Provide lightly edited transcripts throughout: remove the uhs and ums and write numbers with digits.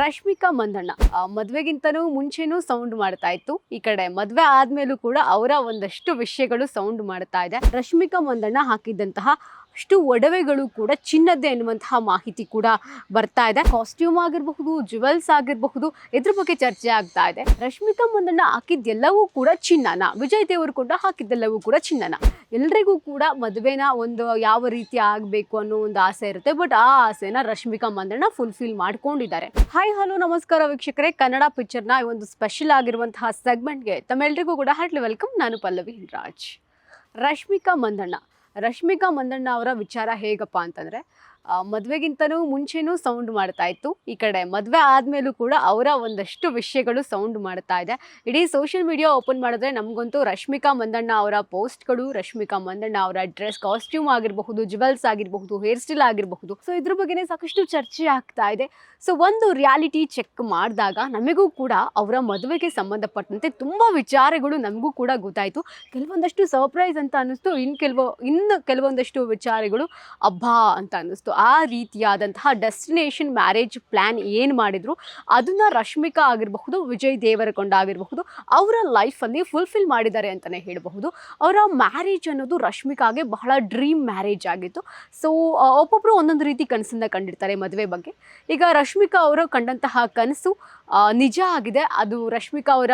ರಶ್ಮಿಕಾ ಮಂದಣ್ಣ ಮದುವೆಗಿಂತನೂ ಮುಂಚೆನೂ ಸೌಂಡ್ ಮಾಡ್ತಾ ಇತ್ತು. ಈ ಕಡೆ ಮದುವೆ ಆದ್ಮೇಲೂ ಕೂಡ ಅವರ ಒಂದಷ್ಟು ವಿಷಯಗಳು ಸೌಂಡ್ ಮಾಡ್ತಾ ಇದೆ. ರಶ್ಮಿಕಾ ಮಂದಣ್ಣ ಹಾಕಿದ್ದಂತಹ ಅಷ್ಟು ಒಡವೆಗಳು ಕೂಡ ಚಿನ್ನದ್ದೇ ಅನ್ನುವಂತಹ ಮಾಹಿತಿ ಕೂಡ ಬರ್ತಾ ಇದೆ. ಕಾಸ್ಟ್ಯೂಮ್ ಆಗಿರಬಹುದು, ಜುವೆಲ್ಸ್ ಆಗಿರಬಹುದು, ಇದ್ರ ಬಗ್ಗೆ ಚರ್ಚೆ ಆಗ್ತಾ ಇದೆ. ರಶ್ಮಿಕಾ ಮಂದಣ್ಣ ಹಾಕಿದ್ದೆಲ್ಲವೂ ಕೂಡ ಚಿನ್ನನ, ವಿಜಯ್ ದೇವರಕೊಂಡ ಹಾಕಿದ್ದೆಲ್ಲವೂ ಕೂಡ ಚಿನ್ನನ. ಎಲ್ರಿಗೂ ಕೂಡ ಮದುವೆನ ಒಂದು ಯಾವ ರೀತಿ ಆಗಬೇಕು ಅನ್ನೋ ಒಂದು ಆಸೆ ಇರುತ್ತೆ. ಬಟ್ ಆ ಆಸೆನ ರಶ್ಮಿಕಾ ಮಂದಣ್ಣ ಫುಲ್ಫಿಲ್ ಮಾಡ್ಕೊಂಡಿದ್ದಾರೆ. ಹಾಯ್ ಹಲೋ ನಮಸ್ಕಾರ ವೀಕ್ಷಕರೇ, ಕನ್ನಡ ಪಿಕ್ಚರ್ನ ಒಂದು ಸ್ಪೆಷಲ್ ಆಗಿರುವಂತಹ ಸೆಗ್ಮೆಂಟ್ಗೆ ತಮ್ಮೆಲ್ಲರಿಗೂ ಕೂಡ ಹಾರ್ಟ್ಲಿ ವೆಲ್ಕಮ್. ನಾನು ಪಲ್ಲವಿ ರಾಜ್. ರಶ್ಮಿಕಾ ಮಂದಣ್ಣ ಅವರ ವಿಚಾರ ಹೇಗಪ್ಪ ಅಂತಂದರೆ, ಮದುವೆಗಿಂತನೂ ಮುಂಚೆನೂ ಸೌಂಡ್ ಮಾಡ್ತಾ ಇತ್ತು. ಈ ಕಡೆ ಮದುವೆ ಆದಮೇಲೂ ಕೂಡ ಅವರ ಒಂದಷ್ಟು ವಿಷಯಗಳು ಸೌಂಡ್ ಮಾಡ್ತಾ ಇದೆ. ಇಡೀ ಸೋಷಿಯಲ್ ಮೀಡಿಯಾ ಓಪನ್ ಮಾಡಿದ್ರೆ ನಮಗಂತೂ ರಶ್ಮಿಕಾ ಮಂದಣ್ಣ ಅವರ ಪೋಸ್ಟ್ಗಳು, ರಶ್ಮಿಕಾ ಮಂದಣ್ಣ ಅವರ ಡ್ರೆಸ್, ಕಾಸ್ಟ್ಯೂಮ್ ಆಗಿರಬಹುದು, ಜುವೆಲ್ಸ್ ಆಗಿರಬಹುದು, ಹೇರ್ ಸ್ಟೈಲ್ ಆಗಿರಬಹುದು, ಸೊ ಇದ್ರ ಬಗ್ಗೆನೇ ಸಾಕಷ್ಟು ಚರ್ಚೆ ಆಗ್ತಾ ಇದೆ. ಸೊ ಒಂದು ರಿಯಾಲಿಟಿ ಚೆಕ್ ಮಾಡಿದಾಗ ನಮಗೂ ಕೂಡ ಅವರ ಮದುವೆಗೆ ಸಂಬಂಧಪಟ್ಟಂತೆ ತುಂಬ ವಿಚಾರಗಳು ನಮಗೂ ಕೂಡ ಗೊತ್ತಾಯಿತು. ಕೆಲವೊಂದಷ್ಟು ಸರ್ಪ್ರೈಸ್ ಅಂತ ಅನ್ನಿಸ್ತು, ಇನ್ನು ಕೆಲವೊಂದಷ್ಟು ವಿಚಾರಗಳು ಅಬ್ಬಾ ಅಂತ ಅನ್ನಿಸ್ತು. ಆ ರೀತಿಯಾದಂತಹ ಡೆಸ್ಟಿನೇಷನ್ ಮ್ಯಾರೇಜ್ ಪ್ಲ್ಯಾನ್ ಏನು ಮಾಡಿದ್ರು ಅದನ್ನು ರಶ್ಮಿಕಾ ಆಗಿರಬಹುದು, ವಿಜಯ್ ದೇವರಕೊಂಡ ಆಗಿರಬಹುದು, ಅವರ ಲೈಫಲ್ಲಿ ಫುಲ್ಫಿಲ್ ಮಾಡಿದ್ದಾರೆ ಅಂತಲೇ ಹೇಳಬಹುದು. ಅವರ ಮ್ಯಾರೇಜ್ ಅನ್ನೋದು ರಶ್ಮಿಕಾಗೆ ಬಹಳ ಡ್ರೀಮ್ ಮ್ಯಾರೇಜ್ ಆಗಿತ್ತು. ಸೊ ಒಬ್ಬೊಬ್ಬರು ಒಂದೊಂದು ರೀತಿ ಕನಸನ್ನು ಕಂಡಿರ್ತಾರೆ ಮದುವೆ ಬಗ್ಗೆ. ಈಗ ರಶ್ಮಿಕಾ ಅವರು ಕಂಡಂತಹ ಕನಸು ನಿಜ ಆಗಿದೆ. ಅದು ರಶ್ಮಿಕಾ ಅವರ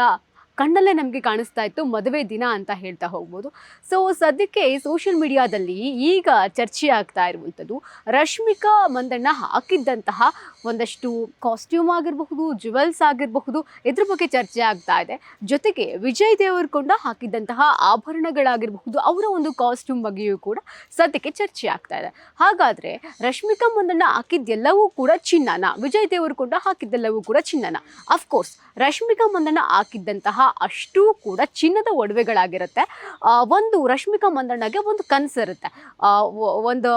ಕಣ್ಣಲ್ಲೇ ನಮಗೆ ಕಾಣಿಸ್ತಾ ಇತ್ತು ಮದುವೆ ದಿನ ಅಂತ ಹೇಳ್ತಾ ಹೋಗ್ಬೋದು. ಸೊ ಸದ್ಯಕ್ಕೆ ಸೋಷಿಯಲ್ ಮೀಡಿಯಾದಲ್ಲಿ ಈಗ ಚರ್ಚೆ ಆಗ್ತಾ ಇರುವಂಥದ್ದು ರಶ್ಮಿಕಾ ಮಂದಣ್ಣ ಹಾಕಿದ್ದಂತಹ ಒಂದಷ್ಟು ಕಾಸ್ಟ್ಯೂಮ್ ಆಗಿರಬಹುದು, ಜುವೆಲ್ಸ್ ಆಗಿರಬಹುದು, ಇದ್ರ ಬಗ್ಗೆ ಚರ್ಚೆ ಆಗ್ತಾ ಇದೆ. ಜೊತೆಗೆ ವಿಜಯ್ ದೇವರಕೊಂಡ ಹಾಕಿದ್ದಂತಹ ಆಭರಣಗಳಾಗಿರಬಹುದು, ಅವರ ಒಂದು ಕಾಸ್ಟ್ಯೂಮ್ ಬಗ್ಗೆಯೂ ಕೂಡ ಸದ್ಯಕ್ಕೆ ಚರ್ಚೆ ಆಗ್ತಾ ಇದೆ. ಹಾಗಾದರೆ ರಶ್ಮಿಕಾ ಮಂದಣ್ಣ ಹಾಕಿದ್ದೆಲ್ಲವೂ ಕೂಡ ಚಿನ್ನನ, ವಿಜಯ್ ದೇವರಕೊಂಡ ಹಾಕಿದ್ದೆಲ್ಲವೂ ಕೂಡ ಚಿನ್ನನ. ಅಫ್ಕೋರ್ಸ್ ರಶ್ಮಿಕಾ ಮಂದಣ್ಣ ಹಾಕಿದ್ದಂತಹ ಅಷ್ಟೂ ಕೂಡ ಚಿನ್ನದ ಒಡವೆಗಳಾಗಿರುತ್ತೆ. ಒಂದು ರಶ್ಮಿಕಾ ಮಂದಣ್ಣಗೆ ಒಂದು ಕನಸಿರುತ್ತೆ, ಒಂದು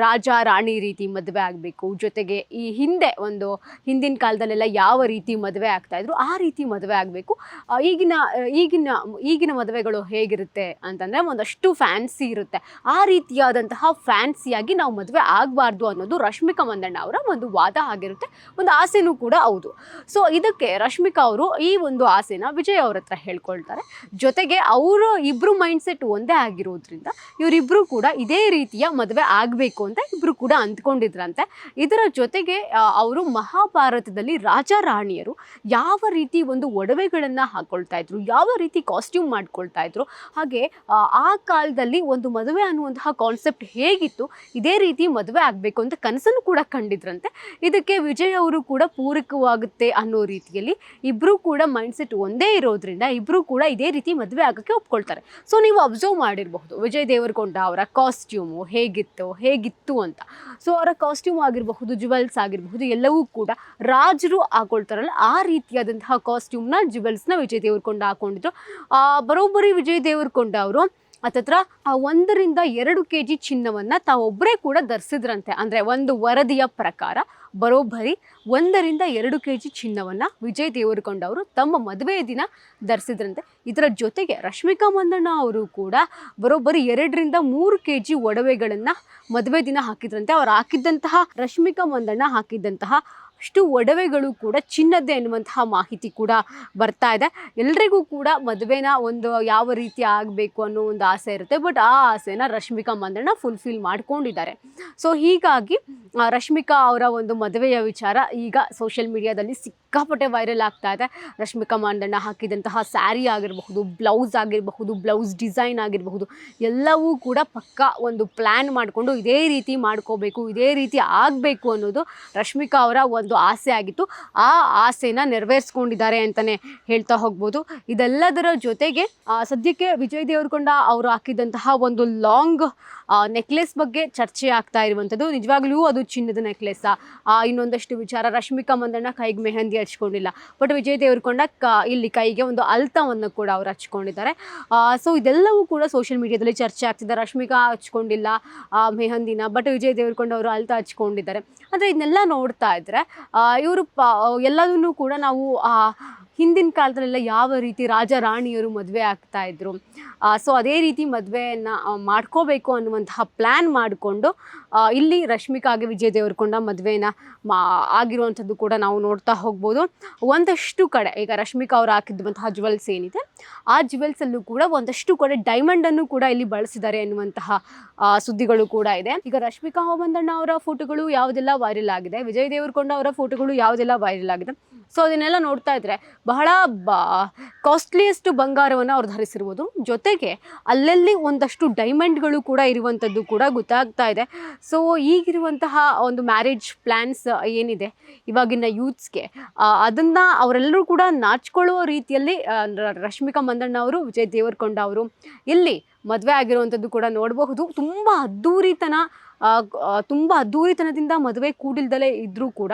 ರಾಜ ರಾಣಿ ರೀತಿ ಮದುವೆ ಆಗಬೇಕು, ಜೊತೆಗೆ ಈ ಹಿಂದಿನ ಕಾಲದಲ್ಲೆಲ್ಲ ಯಾವ ರೀತಿ ಮದುವೆ ಆಗ್ತಾಯಿದ್ರು ಆ ರೀತಿ ಮದುವೆ ಆಗಬೇಕು. ಈಗಿನ ಮದುವೆಗಳು ಹೇಗಿರುತ್ತೆ ಅಂತಂದರೆ ಒಂದಷ್ಟು ಫ್ಯಾನ್ಸಿ ಇರುತ್ತೆ. ಆ ರೀತಿಯಾದಂತಹ ಫ್ಯಾನ್ಸಿಯಾಗಿ ನಾವು ಮದುವೆ ಆಗಬಾರ್ದು ಅನ್ನೋದು ರಶ್ಮಿಕಾ ಮಂದಣ್ಣ ಅವರ ಒಂದು ವಾದ ಆಗಿರುತ್ತೆ, ಒಂದು ಆಸೆನೂ ಕೂಡ ಹೌದು. ಸೊ ಇದಕ್ಕೆ ರಶ್ಮಿಕಾ ಅವರು ಈ ಒಂದು ಆಸೆನ ವಿಜಯ್ ಅವ್ರ ಹತ್ರ ಹೇಳ್ಕೊಳ್ತಾರೆ. ಜೊತೆಗೆ ಅವರು ಇಬ್ಬರು ಮೈಂಡ್ಸೆಟ್ ಒಂದೇ ಆಗಿರೋದ್ರಿಂದ ಇವರಿಬ್ಬರು ಕೂಡ ಇದೇ ರೀತಿಯ ಮದುವೆ ಆಗಬೇಕು ಅಂತ ಇಬ್ಬರು ಕೂಡ ಅಂದ್ಕೊಂಡಿದ್ರಂತೆ. ಇದರ ಜೊತೆಗೆ ಅವರು ಮಹಾಭಾರತದಲ್ಲಿ ರಾಜ ರಾಣಿಯರು ಯಾವ ರೀತಿ ಒಂದು ಒಡವೆಗಳನ್ನು ಹಾಕೊಳ್ತಾ ಇದ್ರು, ಯಾವ ರೀತಿ ಕಾಸ್ಟ್ಯೂಮ್ ಮಾಡ್ಕೊಳ್ತಾ ಇದ್ರು, ಹಾಗೆ ಆ ಕಾಲದಲ್ಲಿ ಒಂದು ಮದುವೆ ಅನ್ನುವಂತಹ ಕಾನ್ಸೆಪ್ಟ್ ಹೇಗಿತ್ತು, ಇದೇ ರೀತಿ ಮದುವೆ ಆಗಬೇಕು ಅಂತ ಕನಸನ್ನು ಕೂಡ ಕಂಡಿದ್ರಂತೆ. ಇದಕ್ಕೆ ವಿಜಯ್ ಅವರು ಕೂಡ ಪೂರಕವಾಗುತ್ತೆ ಅನ್ನೋ ರೀತಿಯಲ್ಲಿ ಇಬ್ಬರು ಕೂಡ ಮೈಂಡ್ಸೆಟ್ ಒಂದೇ ಇರೋದ್ರಿಂದ ಇಬ್ಬರು ಕೂಡ ಇದೇ ರೀತಿ ಮದುವೆ ಆಗೋಕ್ಕೆ ಒಪ್ಕೊಳ್ತಾರೆ. ಸೊ ನೀವು ಅಬ್ಸರ್ವ್ ಮಾಡಿರಬಹುದು ವಿಜಯ್ ದೇವರಕೊಂಡ ಅವರ ಕಾಸ್ಟ್ಯೂಮು ಹೇಗಿತ್ತು ಅಂತ. ಸೊ ಅವರ ಕಾಸ್ಟ್ಯೂಮ್ ಆಗಿರಬಹುದು, ಜುವೆಲ್ಸ್ ಆಗಿರಬಹುದು, ಎಲ್ಲವೂ ಕೂಡ ರಾಜರು ಹಾಕೊಳ್ತಾರಲ್ಲ ಆ ರೀತಿಯಾದಂತಹ ಕಾಸ್ಟ್ಯೂಮ್ನ, ಜುವೆಲ್ಸ್ನ ವಿಜಯ್ ದೇವರಕೊಂಡ ಹಾಕೊಂಡಿದ್ರು. ಬರೋಬ್ಬರಿ ವಿಜಯ್ ದೇವರಕೊಂಡ ಅವರು ಹತ್ತತ್ರ 1 ರಿಂದ 2 kg ಚಿನ್ನವನ್ನು ತಾವೊಬ್ಬರೇ ಕೂಡ ಧರಿಸಿದ್ರಂತೆ. ಅಂದರೆ ಒಂದು ವರದಿಯ ಪ್ರಕಾರ ಬರೋಬ್ಬರಿ 1 ರಿಂದ 2 kg ಚಿನ್ನವನ್ನು ವಿಜಯ್ ದೇವರಕೊಂಡ ಅವರು ತಮ್ಮ ಮದುವೆಯ ದಿನ ಧರಿಸಿದ್ರಂತೆ. ಇದರ ಜೊತೆಗೆ ರಶ್ಮಿಕಾ ಮಂದಣ್ಣ ಅವರು ಕೂಡ ಬರೋಬ್ಬರಿ 2 ರಿಂದ 3 kg ಒಡವೆಗಳನ್ನು ಮದುವೆ ದಿನ ಹಾಕಿದ್ರಂತೆ. ಅವ್ರು ಹಾಕಿದ್ದಂತಹ ರಶ್ಮಿಕಾ ಮಂದಣ್ಣ ಹಾಕಿದ್ದಂತಹ ಅಷ್ಟು ಒಡವೆಗಳು ಕೂಡ ಚಿನ್ನದ್ದೇ ಅನ್ನುವಂತಹ ಮಾಹಿತಿ ಕೂಡ ಬರ್ತಾ ಇದೆ. ಎಲ್ರಿಗೂ ಕೂಡ ಮದುವೆನ ಒಂದು ಯಾವ ರೀತಿ ಆಗಬೇಕು ಅನ್ನೋ ಒಂದು ಆಸೆ ಇರುತ್ತೆ. ಬಟ್ ಆ ಆಸೆನ ರಶ್ಮಿಕಾ ಮಂದಣ್ಣ ಫುಲ್ಫಿಲ್ ಮಾಡ್ಕೊಂಡಿದ್ದಾರೆ. ಸೊ ಹೀಗಾಗಿ ರಶ್ಮಿಕಾ ಅವರ ಒಂದು ಮದುವೆಯ ವಿಚಾರ ಈಗ ಸೋಷಿಯಲ್ ಮೀಡಿಯಾದಲ್ಲಿ ಸಿಕ್ಕಾಪಟ್ಟೆ ವೈರಲ್ ಆಗ್ತಾ ಇದೆ. ರಶ್ಮಿಕಾ ಮಂದಣ್ಣ ಹಾಕಿದಂತಹ ಸ್ಯಾರಿ ಆಗಿರಬಹುದು, ಬ್ಲೌಸ್ ಆಗಿರಬಹುದು, ಬ್ಲೌಸ್ ಡಿಸೈನ್ ಆಗಿರಬಹುದು, ಎಲ್ಲವೂ ಕೂಡ ಪಕ್ಕಾ ಒಂದು ಪ್ಲ್ಯಾನ್ ಮಾಡಿಕೊಂಡು ಇದೇ ರೀತಿ ಮಾಡ್ಕೋಬೇಕು, ಇದೇ ರೀತಿ ಆಗಬೇಕು ಅನ್ನೋದು ರಶ್ಮಿಕಾ ಅವರ ಒಂದು ಆಸೆ ಆಗಿತ್ತು. ಆ ಆಸೆನ ನೆರವೇರಿಸ್ಕೊಂಡಿದ್ದಾರೆ ಅಂತಲೇ ಹೇಳ್ತಾ ಹೋಗ್ಬೋದು. ಇದೆಲ್ಲದರ ಜೊತೆಗೆ ಸದ್ಯಕ್ಕೆ ವಿಜಯ್ ದೇವರಕೊಂಡ ಅವರು ಹಾಕಿದಂತಹ ಒಂದು ಲಾಂಗ್ ನೆಕ್ಲೆಸ್ ಬಗ್ಗೆ ಚರ್ಚೆ ಆಗ್ತಾ ಇರುವಂಥದ್ದು. ನಿಜವಾಗ್ಲೂ ಅದು ಚಿನ್ನದ ನೆಕ್ಲೆಸ್ಸಾ? ಇನ್ನೊಂದಷ್ಟು ವಿಚಾರ, ರಶ್ಮಿಕಾ ಮಂದಣ್ಣ ಕೈಗೆ ಮೆಹಂದಿ ಹಚ್ಕೊಂಡಿಲ್ಲ, ಬಟ್ ವಿಜಯ್ ದೇವರಕೊಂಡ ಇಲ್ಲಿ ಕೈಗೆ ಒಂದು ಅಲ್ತಾವನ್ನು ಕೂಡ ಅವರು ಹಚ್ಕೊಂಡಿದ್ದಾರೆ. ಸೊ ಇದೆಲ್ಲವೂ ಕೂಡ ಸೋಷಿಯಲ್ ಮೀಡಿಯಾದಲ್ಲಿ ಚರ್ಚೆ ಆಗ್ತಿದೆ. ರಶ್ಮಿಕಾ ಹಚ್ಕೊಂಡಿಲ್ಲ ಮೆಹಂದಿನ, ಬಟ್ ವಿಜಯ್ ದೇವರಕೊಂಡ ಅವರು ಅಲ್ತಾ ಹಚ್ಕೊಂಡಿದ್ದಾರೆ. ಅಂದರೆ ಇದನ್ನೆಲ್ಲ ನೋಡ್ತಾ ಇದ್ದರೆ ಇವರು ಎಲ್ಲದನ್ನು ಕೂಡ ನಾವು ಹಿಂದಿನ ಕಾಲದಲ್ಲೆಲ್ಲ ಯಾವ ರೀತಿ ರಾಜ ರಾಣಿಯರು ಮದುವೆ ಆಗ್ತಾ ಇದ್ರು, ಸೊ ಅದೇ ರೀತಿ ಮದುವೆಯನ್ನು ಮಾಡ್ಕೋಬೇಕು ಅನ್ನುವಂತಹ ಪ್ಲ್ಯಾನ್ ಮಾಡಿಕೊಂಡು ಇಲ್ಲಿ ರಶ್ಮಿಕಾಗೆ ವಿಜಯ್ ದೇವರಕೊಂಡ ಮದುವೆನ ಆಗಿರುವಂಥದ್ದು ಕೂಡ ನಾವು ನೋಡ್ತಾ ಹೋಗ್ಬೋದು. ಒಂದಷ್ಟು ಕಡೆ ಈಗ ರಶ್ಮಿಕಾ ಅವರು ಹಾಕಿದ್ದಂತಹ ಜುವೆಲ್ಸ್ ಏನಿದೆ ಆ ಜುವೆಲ್ಸಲ್ಲೂ ಕೂಡ ಒಂದಷ್ಟು ಕಡೆ ಡೈಮಂಡನ್ನು ಕೂಡ ಇಲ್ಲಿ ಬಳಸಿದ್ದಾರೆ ಎನ್ನುವಂತಹ ಸುದ್ದಿಗಳು ಕೂಡ ಇದೆ. ಈಗ ರಶ್ಮಿಕಾ ಮಂದಣ್ಣ ಅವರ ಫೋಟೋಗಳು ಯಾವುದೆಲ್ಲ ವೈರಲ್ ಆಗಿದೆ, ವಿಜಯ್ ದೇವರಕೊಂಡ ಅವರ ಫೋಟೋಗಳು ಯಾವುದೆಲ್ಲ ವೈರಲ್ ಆಗಿದೆ, ಸೊ ಅದನ್ನೆಲ್ಲ ನೋಡ್ತಾ ಇದ್ರೆ ಬಹಳ ಕಾಸ್ಟ್ಲಿಯೆಸ್ಟ್ ಬಂಗಾರವನ್ನು ಅವ್ರು ಧರಿಸಿರುವುದು, ಜೊತೆಗೆ ಅಲ್ಲಲ್ಲಿ ಒಂದಷ್ಟು ಡೈಮಂಡ್ಗಳು ಕೂಡ ಇರುವಂಥದ್ದು ಕೂಡ ಗೊತ್ತಾಗ್ತಾ ಇದೆ. ಸೊ ಈಗಿರುವಂತಹ ಒಂದು ಮ್ಯಾರೇಜ್ ಪ್ಲ್ಯಾನ್ಸ್ ಏನಿದೆ ಇವಾಗಿನ ಯೂತ್ಸ್ಗೆ, ಅದನ್ನು ಅವರೆಲ್ಲರೂ ಕೂಡ ನಾಚ್ಕೊಳ್ಳುವ ರೀತಿಯಲ್ಲಿ ರಶ್ಮಿಕಾ ಮಂದಣ್ಣ ಅವರು, ವಿಜಯ್ ದೇವರಕೊಂಡ ಅವರು ಇಲ್ಲಿ ಮದುವೆ ಆಗಿರುವಂಥದ್ದು ಕೂಡ ನೋಡಬಹುದು. ತುಂಬ ಅದ್ದೂರಿತನದಿಂದ ಮದುವೆ ಕೂಡಿಲ್ದಲೇ ಇದ್ದರೂ ಕೂಡ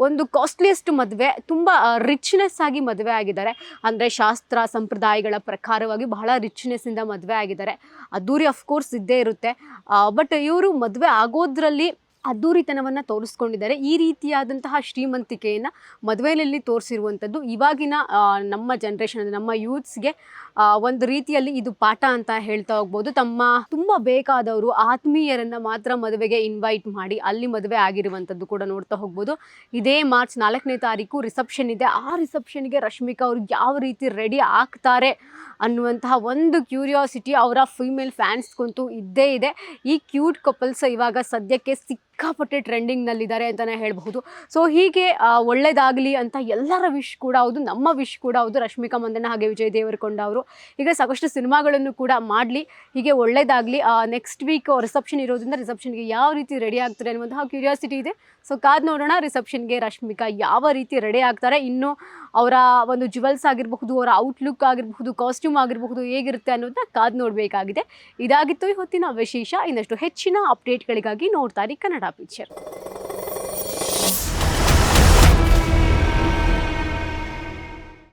ಒಂದು ಕಾಸ್ಟ್ಲಿಯೆಸ್ಟ್ ಮದುವೆ, ತುಂಬ ರಿಚ್ನೆಸ್ ಆಗಿ ಮದುವೆ ಆಗಿದ್ದಾರೆ. ಅಂದರೆ ಶಾಸ್ತ್ರ ಸಂಪ್ರದಾಯಗಳ ಪ್ರಕಾರವಾಗಿ ಬಹಳ ರಿಚ್ನೆಸ್ಸಿಂದ ಮದುವೆ ಆಗಿದ್ದಾರೆ. ಅದ್ದೂರಿ ಅಫ್ಕೋರ್ಸ್ ಇದ್ದೇ ಇರುತ್ತೆ, ಬಟ್ ಇವರು ಮದುವೆ ಆಗೋದ್ರಲ್ಲಿ ಅದ್ದೂರಿತನವನ್ನು ತೋರಿಸ್ಕೊಂಡಿದ್ದಾರೆ. ಈ ರೀತಿಯಾದಂತಹ ಶ್ರೀಮಂತಿಕೆಯನ್ನು ಮದುವೆಯಲ್ಲಿ ತೋರಿಸಿರುವಂಥದ್ದು ಇವಾಗಿನ ನಮ್ಮ ಜನ್ರೇಷನ್, ನಮ್ಮ ಯೂತ್ಸ್ಗೆ ಒಂದು ರೀತಿಯಲ್ಲಿ ಇದು ಪಾಠ ಅಂತ ಹೇಳ್ತಾ ಹೋಗ್ಬೋದು. ತಮ್ಮ ತುಂಬ ಬೇಕಾದವರು ಆತ್ಮೀಯರನ್ನು ಮಾತ್ರ ಮದುವೆಗೆ ಇನ್ವೈಟ್ ಮಾಡಿ ಅಲ್ಲಿ ಮದುವೆ ಆಗಿರುವಂಥದ್ದು ಕೂಡ ನೋಡ್ತಾ ಹೋಗ್ಬೋದು. ಇದೇ ಮಾರ್ಚ್ 4ನೇ ತಾರೀಕು ರಿಸೆಪ್ಷನ್ ಇದೆ. ಆ ರಿಸೆಪ್ಷನ್ಗೆ ರಶ್ಮಿಕಾ ಅವರು ಯಾವ ರೀತಿ ರೆಡಿ ಆಗ್ತಾರೆ ಅನ್ನುವಂತಹ ಒಂದು ಕ್ಯೂರಿಯಾಸಿಟಿ ಅವರ ಫೀಮೇಲ್ ಫ್ಯಾನ್ಸ್ಗಂತೂ ಇದ್ದೇ ಇದೆ. ಈ ಕ್ಯೂಟ್ ಕಪಲ್ಸ್ ಇವಾಗ ಸದ್ಯಕ್ಕೆ ಸಿಕ್ಕಾಪಟ್ಟೆ ಟ್ರೆಂಡಿಂಗ್ನಲ್ಲಿದ್ದಾರೆ ಅಂತಲೇ ಹೇಳಬಹುದು. ಸೊ ಹೀಗೆ ಒಳ್ಳೇದಾಗಲಿ ಅಂತ ಎಲ್ಲರ ವಿಶ್ ಕೂಡ ಹೌದು, ನಮ್ಮ ವಿಶ್ ಕೂಡ ಹೌದು. ರಶ್ಮಿಕಾ ಮಂದಣ್ಣ ಹಾಗೆ ವಿಜಯ್ ದೇವರಕೊಂಡ ಅವರು ಈಗ ಸಾಕಷ್ಟು ಸಿನಿಮಾಗಳನ್ನು ಕೂಡ ಮಾಡಲಿ, ಹೀಗೆ ಒಳ್ಳೇದಾಗಲಿ. ನೆಕ್ಸ್ಟ್ ವೀಕ್ ರಿಸೆಪ್ಷನ್ ಇರೋದ್ರಿಂದ ರಿಸೆಪ್ಷನ್ಗೆ ಯಾವ ರೀತಿ ರೆಡಿ ಆಗ್ತಾರೆ ಅನ್ನುವಂತಹ ಕ್ಯೂರಿಯಾಸಿಟಿ ಇದೆ. ಸೊ ಕಾದು ನೋಡೋಣ ರಿಸೆಪ್ಷನ್ಗೆ ರಶ್ಮಿಕಾ ಯಾವ ರೀತಿ ರೆಡಿ ಆಗ್ತಾರೆ. ಇನ್ನು ಅವರ ಒಂದು ಜುವೆಲ್ಸ್ ಆಗಿರಬಹುದು, ಅವರ ಔಟ್ಲುಕ್ ಆಗಿರಬಹುದು, ಕಾಸ್ಟ್ಯೂಮ್ ಆಗಿರಬಹುದು ಹೇಗಿರುತ್ತೆ ಅನ್ನೋದನ್ನ ಕಾದು ನೋಡಬೇಕಾಗಿದೆ. ಇದಾಗಿತ್ತು ಈ ಹೊತ್ತಿನ ವಿಶೇಷ. ಇನ್ನಷ್ಟು ಹೆಚ್ಚಿನ ಅಪ್ಡೇಟ್ಗಳಿಗಾಗಿ ನೋಡ್ತಾ ಇರಿ ಕನ್ನಡ ಪಿಕ್ಚರ್.